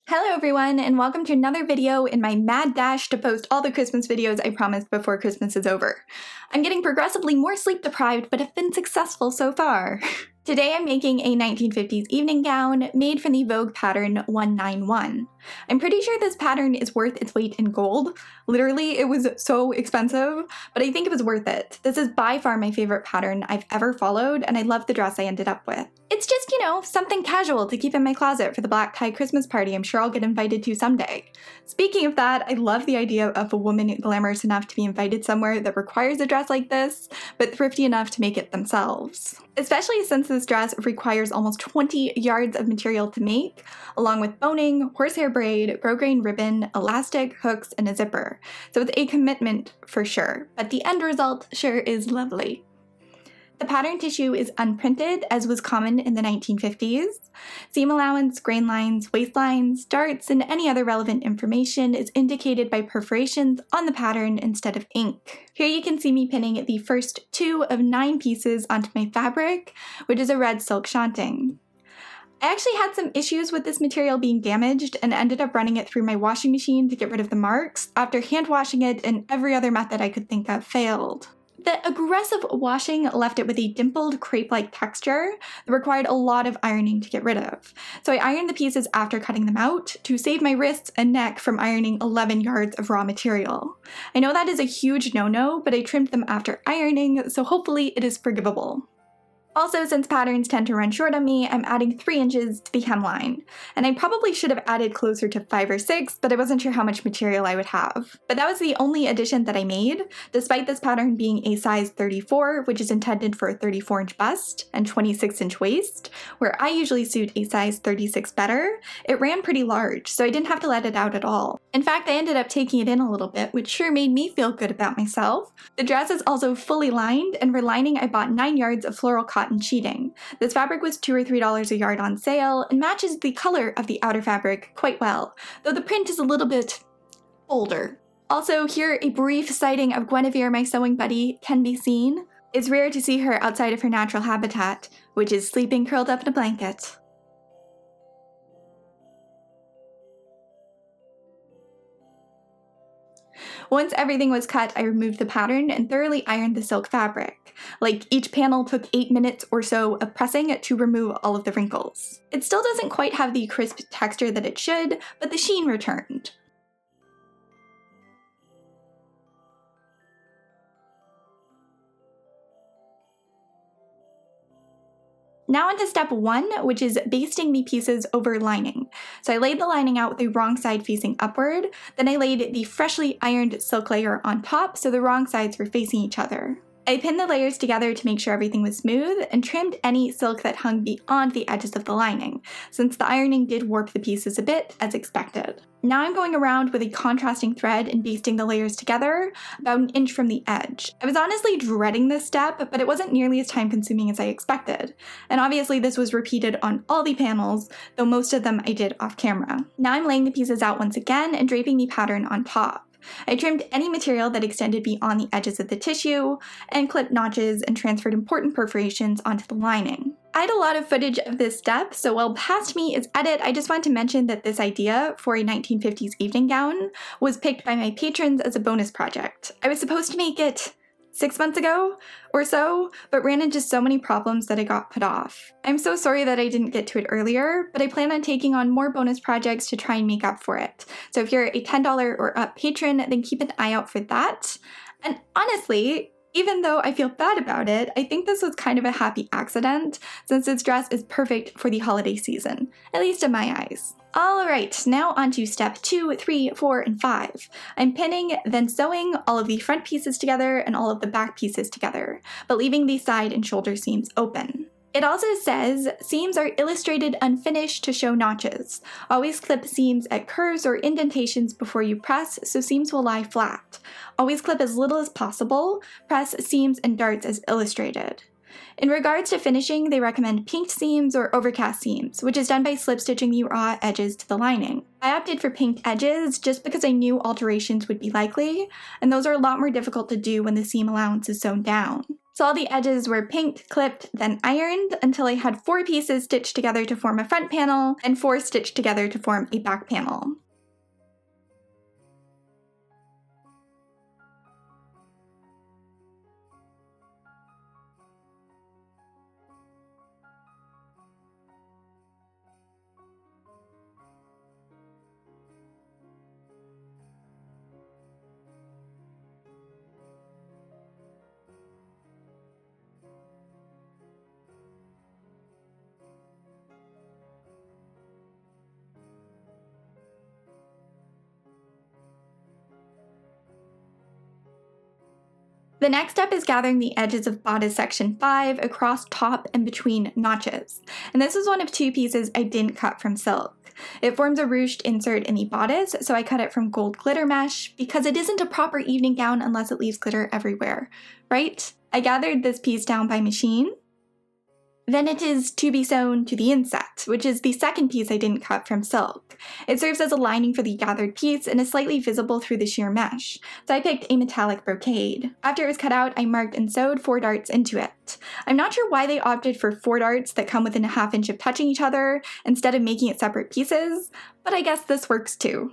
Hello everyone, and welcome to another video in my mad dash to post all the Christmas videos I promised before Christmas is over. I'm getting progressively more sleep deprived, but have been successful so far. Today I'm making a 1950s evening gown made from the Vogue pattern 191. I'm pretty sure this pattern is worth its weight in gold. Literally, it was so expensive, but I think it was worth it. This is by far my favorite pattern I've ever followed, and I love the dress I ended up with. It's just, something casual to keep in my closet for the black tie Christmas party I'm sure I'll get invited to someday. Speaking of that, I love the idea of a woman glamorous enough to be invited somewhere that requires a dress like this, but thrifty enough to make it themselves. Especially since this dress requires almost 20 yards of material to make, along with boning, horsehair braid, grosgrain ribbon, elastic, hooks, and a zipper. So it's a commitment for sure, but the end result sure is lovely. The pattern tissue is unprinted, as was common in the 1950s. Seam allowance, grain lines, waistlines, darts, and any other relevant information is indicated by perforations on the pattern instead of ink. Here you can see me pinning the first 2 of 9 pieces onto my fabric, which is a red silk shantung. I actually had some issues with this material being damaged and ended up running it through my washing machine to get rid of the marks after hand washing it, and every other method I could think of failed. The aggressive washing left it with a dimpled crepe-like texture that required a lot of ironing to get rid of. So I ironed the pieces after cutting them out to save my wrists and neck from ironing 11 yards of raw material. I know that is a huge no-no, but I trimmed them after ironing, so hopefully it is forgivable. Also, since patterns tend to run short on me, I'm adding 3 inches to the hemline. And I probably should have added closer to 5 or 6, but I wasn't sure how much material I would have. But that was the only addition that I made, despite this pattern being a size 34, which is intended for a 34-inch bust and 26-inch waist, where I usually suit a size 36 better. It ran pretty large, so I didn't have to let it out at all. In fact, I ended up taking it in a little bit, which sure made me feel good about myself. The dress is also fully lined, and for lining I bought 9 yards of floral cotton sheeting. This fabric was $2 or $3 a yard on sale and matches the color of the outer fabric quite well, though the print is a little bit older. Also, here a brief sighting of Guinevere, my sewing buddy, can be seen. It's rare to see her outside of her natural habitat, which is sleeping curled up in a blanket. Once everything was cut, I removed the pattern and thoroughly ironed the silk fabric. Like, each panel took 8 minutes or so of pressing to remove all of the wrinkles. It still doesn't quite have the crisp texture that it should, but the sheen returned. Now onto step 1, which is basting the pieces over lining. So I laid the lining out with the wrong side facing upward, then I laid the freshly ironed silk layer on top so the wrong sides were facing each other. I pinned the layers together to make sure everything was smooth and trimmed any silk that hung beyond the edges of the lining, since the ironing did warp the pieces a bit, as expected. Now I'm going around with a contrasting thread and basting the layers together about 1 inch from the edge. I was honestly dreading this step, but it wasn't nearly as time consuming as I expected. And obviously this was repeated on all the panels, though most of them I did off camera. Now I'm laying the pieces out once again and draping the pattern on top. I trimmed any material that extended beyond the edges of the tissue, and clipped notches and transferred important perforations onto the lining. I had a lot of footage of this step, so while past me is edit, I just want to mention that this idea for a 1950s evening gown was picked by my patrons as a bonus project. I was supposed to make it 6 months ago or so, but ran into so many problems that I got put off. I'm so sorry that I didn't get to it earlier, but I plan on taking on more bonus projects to try and make up for it. So if you're a $10 or up patron, then keep an eye out for that. And honestly, even though I feel bad about it, I think this was kind of a happy accident, since this dress is perfect for the holiday season, at least in my eyes. Alright, now on to step 2, 3, 4, and 5. I'm pinning, then sewing all of the front pieces together and all of the back pieces together, but leaving the side and shoulder seams open. It also says, seams are illustrated unfinished to show notches. Always clip seams at curves or indentations before you press, so seams will lie flat. Always clip as little as possible. Press seams and darts as illustrated. In regards to finishing, they recommend pinked seams or overcast seams, which is done by slip stitching the raw edges to the lining. I opted for pinked edges just because I knew alterations would be likely, and those are a lot more difficult to do when the seam allowance is sewn down. So all the edges were pinked, clipped, then ironed until I had 4 pieces stitched together to form a front panel and 4 stitched together to form a back panel. The next step is gathering the edges of bodice section 5 across top and between notches. And this is one of 2 pieces I didn't cut from silk. It forms a ruched insert in the bodice, so I cut it from gold glitter mesh because it isn't a proper evening gown unless it leaves glitter everywhere, right? I gathered this piece down by machine. Then it is to be sewn to the inset, which is the second piece I didn't cut from silk. It serves as a lining for the gathered piece and is slightly visible through the sheer mesh, so I picked a metallic brocade. After it was cut out, I marked and sewed 4 darts into it. I'm not sure why they opted for 4 darts that come within a ½ inch of touching each other instead of making it separate pieces, but I guess this works too.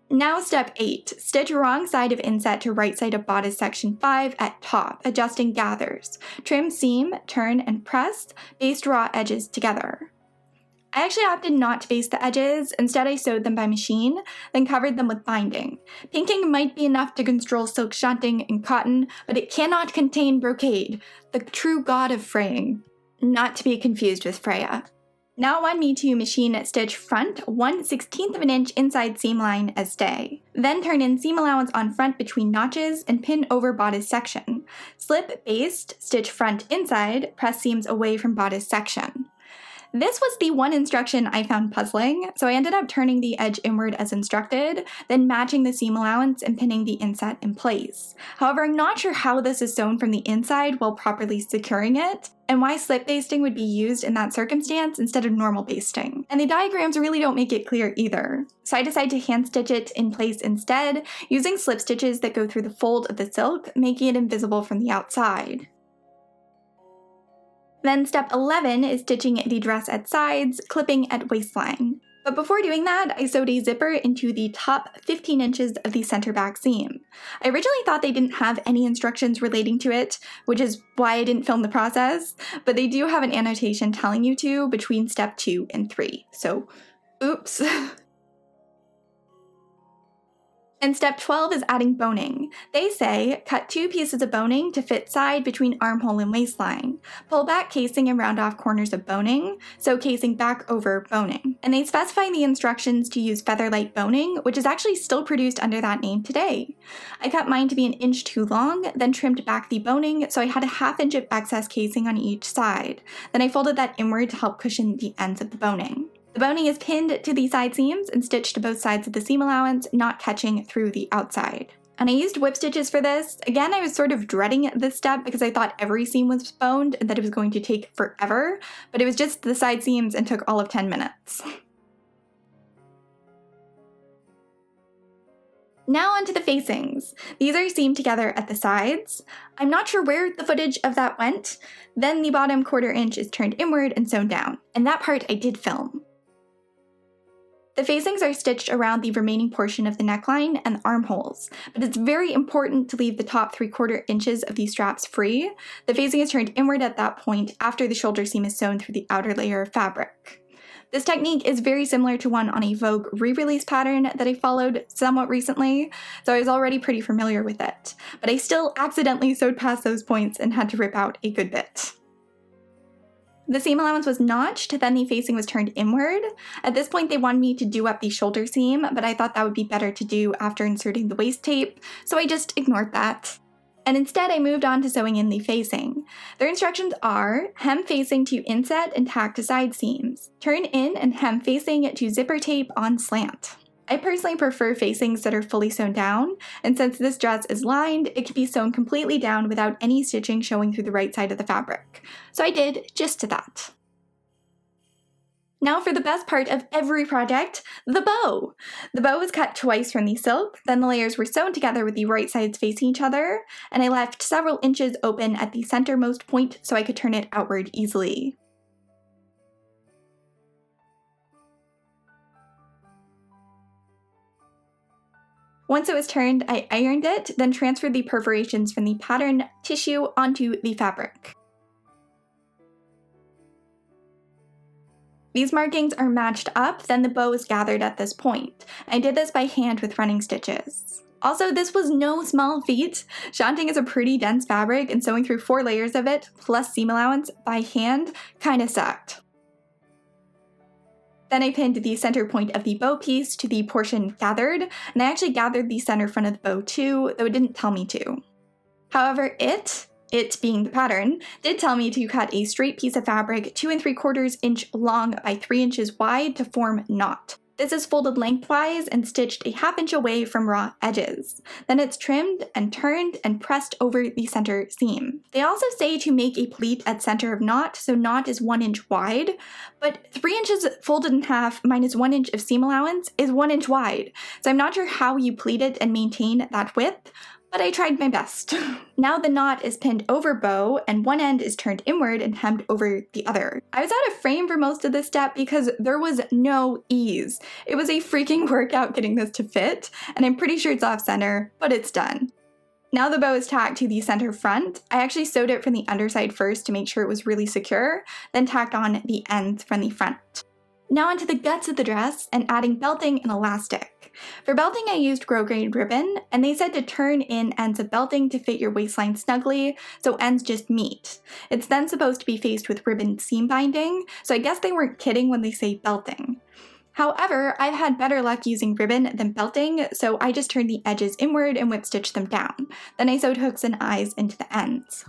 Now step 8, stitch wrong side of inset to right side of bodice section 5 at top, adjusting gathers. Trim seam, turn, and press, baste raw edges together. I actually opted not to baste the edges, instead I sewed them by machine, then covered them with binding. Pinking might be enough to control silk shunting and cotton, but it cannot contain brocade, the true god of fraying. Not to be confused with Freya. Now I want me to machine stitch front 1/16 of an inch inside seam line as stay. Then turn in seam allowance on front between notches and pin over bodice section. Slip, baste, stitch front inside, press seams away from bodice section. This was the one instruction I found puzzling, so I ended up turning the edge inward as instructed, then matching the seam allowance and pinning the inset in place. However, I'm not sure how this is sewn from the inside while properly securing it, and why slip basting would be used in that circumstance instead of normal basting. And the diagrams really don't make it clear either. So I decided to hand stitch it in place instead, using slip stitches that go through the fold of the silk, making it invisible from the outside. Then step 11 is stitching the dress at sides, clipping at waistline. But before doing that, I sewed a zipper into the top 15 inches of the center back seam. I originally thought they didn't have any instructions relating to it, which is why I didn't film the process, but they do have an annotation telling you to between step 2 and 3, so oops. And step 12 is adding boning. They say, cut 2 pieces of boning to fit side between armhole and waistline. Pull back casing and round off corners of boning, sew casing back over boning. And they specify in the instructions to use featherlight boning, which is actually still produced under that name today. I cut mine to be an inch too long, then trimmed back the boning so I had a ½ inch of excess casing on each side. Then I folded that inward to help cushion the ends of the boning. The boning is pinned to the side seams and stitched to both sides of the seam allowance, not catching through the outside. And I used whip stitches for this. Again, I was sort of dreading this step because I thought every seam was boned and that it was going to take forever, but it was just the side seams and took all of 10 minutes. Now onto the facings. These are seamed together at the sides. I'm not sure where the footage of that went. Then the bottom 1/4 inch is turned inward and sewn down, and that part I did film. The facings are stitched around the remaining portion of the neckline and the armholes, but it's very important to leave the top 3/4 inches of these straps free. The facing is turned inward at that point after the shoulder seam is sewn through the outer layer of fabric. This technique is very similar to one on a Vogue re-release pattern that I followed somewhat recently, so I was already pretty familiar with it, but I still accidentally sewed past those points and had to rip out a good bit. The seam allowance was notched, then the facing was turned inward. At this point they wanted me to do up the shoulder seam, but I thought that would be better to do after inserting the waist tape, so I just ignored that. And instead I moved on to sewing in the facing. Their instructions are, hem facing to inset and tack to side seams. Turn in and hem facing to zipper tape on slant. I personally prefer facings that are fully sewn down, and since this dress is lined, it can be sewn completely down without any stitching showing through the right side of the fabric. So I did just to that. Now for the best part of every project, the bow. The bow was cut twice from the silk, then the layers were sewn together with the right sides facing each other, and I left several inches open at the centermost point so I could turn it outward easily. Once it was turned, I ironed it, then transferred the perforations from the pattern tissue onto the fabric. These markings are matched up, then the bow is gathered at this point. I did this by hand with running stitches. Also, this was no small feat. Shanting is a pretty dense fabric, and sewing through 4 layers of it, plus seam allowance, by hand, kinda sucked. Then I pinned the center point of the bow piece to the portion gathered, and I actually gathered the center front of the bow too, though it didn't tell me to. However, it being the pattern, did tell me to cut a straight piece of fabric 2 3/4 inch long by 3 inches wide to form knot. This is folded lengthwise and stitched a 1/2 inch away from raw edges. Then it's trimmed and turned and pressed over the center seam. They also say to make a pleat at center of knot, so knot is 1 inch wide, but 3 inches folded in half minus 1 inch of seam allowance is 1 inch wide. So I'm not sure how you pleat it and maintain that width, but I tried my best. Now the knot is pinned over bow and one end is turned inward and hemmed over the other. I was out of frame for most of this step because there was no ease. It was a freaking workout getting this to fit, and I'm pretty sure it's off center, but it's done. Now the bow is tacked to the center front. I actually sewed it from the underside first to make sure it was really secure, then tacked on the ends from the front. Now onto the guts of the dress and adding belting and elastic. For belting, I used grosgrain ribbon, and they said to turn in ends of belting to fit your waistline snugly, so ends just meet. It's then supposed to be faced with ribbon seam binding, so I guess they weren't kidding when they say belting. However, I've had better luck using ribbon than belting, so I just turned the edges inward and whip stitched them down. Then I sewed hooks and eyes into the ends.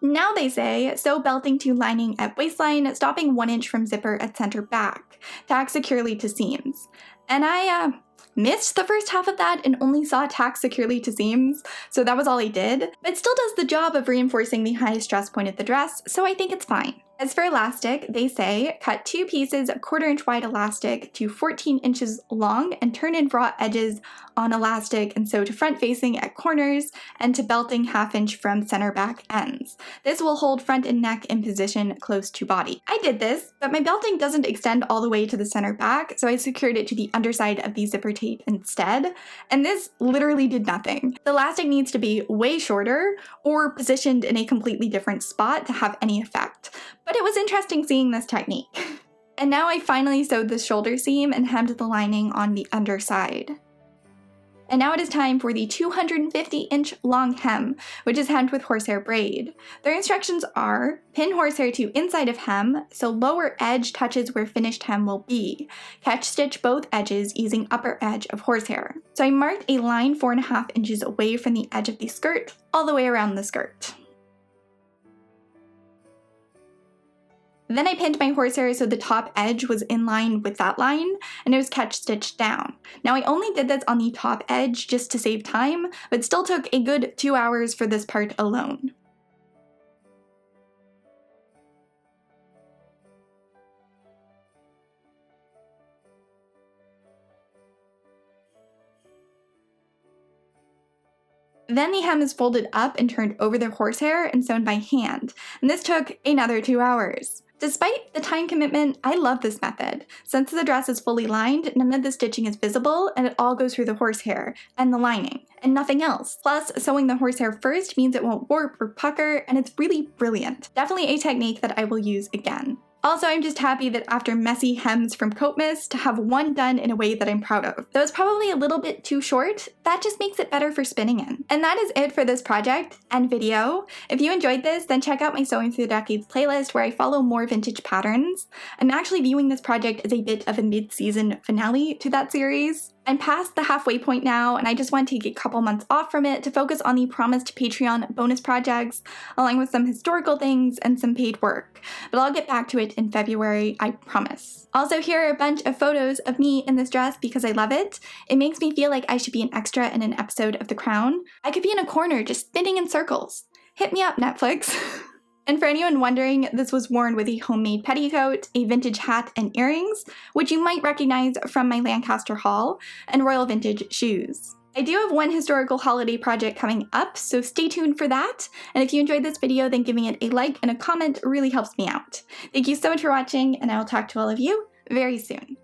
Now they say, sew belting to lining at waistline, stopping 1 inch from zipper at center back. Tack securely to seams. And I missed the first half of that and only saw tack securely to seams, so that was all I did. But it still does the job of reinforcing the highest stress point of the dress, so I think it's fine. As for elastic, they say, cut 2 pieces of 1/4 inch wide elastic to 14 inches long and turn in raw edges on elastic and sew to front facing at corners and to belting 1/2 inch from center back ends. This will hold front and neck in position close to body. I did this, but my belting doesn't extend all the way to the center back, so I secured it to the underside of the zipper tape instead, and this literally did nothing. The elastic needs to be way shorter or positioned in a completely different spot to have any effect. But it was interesting seeing this technique. And now I finally sewed the shoulder seam and hemmed the lining on the underside. And now it is time for the 250-inch long hem, which is hemmed with horsehair braid. Their instructions are, pin horsehair to inside of hem, so lower edge touches where finished hem will be. Catch stitch both edges using upper edge of horsehair. So I marked a line 4.5 inches away from the edge of the skirt, all the way around the skirt. Then I pinned my horsehair so the top edge was in line with that line, and it was catch stitched down. Now I only did this on the top edge just to save time, but still took a good 2 hours for this part alone. Then the hem is folded up and turned over the horsehair and sewn by hand, and this took another 2 hours. Despite the time commitment, I love this method. Since the dress is fully lined, none of the stitching is visible, and it all goes through the horsehair and the lining, and nothing else. Plus, sewing the horsehair first means it won't warp or pucker, and it's really brilliant. Definitely a technique that I will use again. Also, I'm just happy that after messy hems from Coat Mist, to have one done in a way that I'm proud of. Though it's probably a little bit too short, that just makes it better for spinning in. And that is it for this project and video. If you enjoyed this, then check out my Sewing Through the Decades playlist where I follow more vintage patterns. I'm actually viewing this project as a bit of a mid-season finale to that series. I'm past the halfway point now, and I just want to take a couple months off from it to focus on the promised Patreon bonus projects, along with some historical things and some paid work. But I'll get back to it in February, I promise. Also, here are a bunch of photos of me in this dress because I love it. It makes me feel like I should be an extra in an episode of The Crown. I could be in a corner just spinning in circles. Hit me up, Netflix. And for anyone wondering, this was worn with a homemade petticoat, a vintage hat and earrings, which you might recognize from my Lancaster haul, and royal vintage shoes. I do have one historical holiday project coming up, so stay tuned for that. And if you enjoyed this video, then giving it a like and a comment really helps me out. Thank you so much for watching, and I will talk to all of you very soon.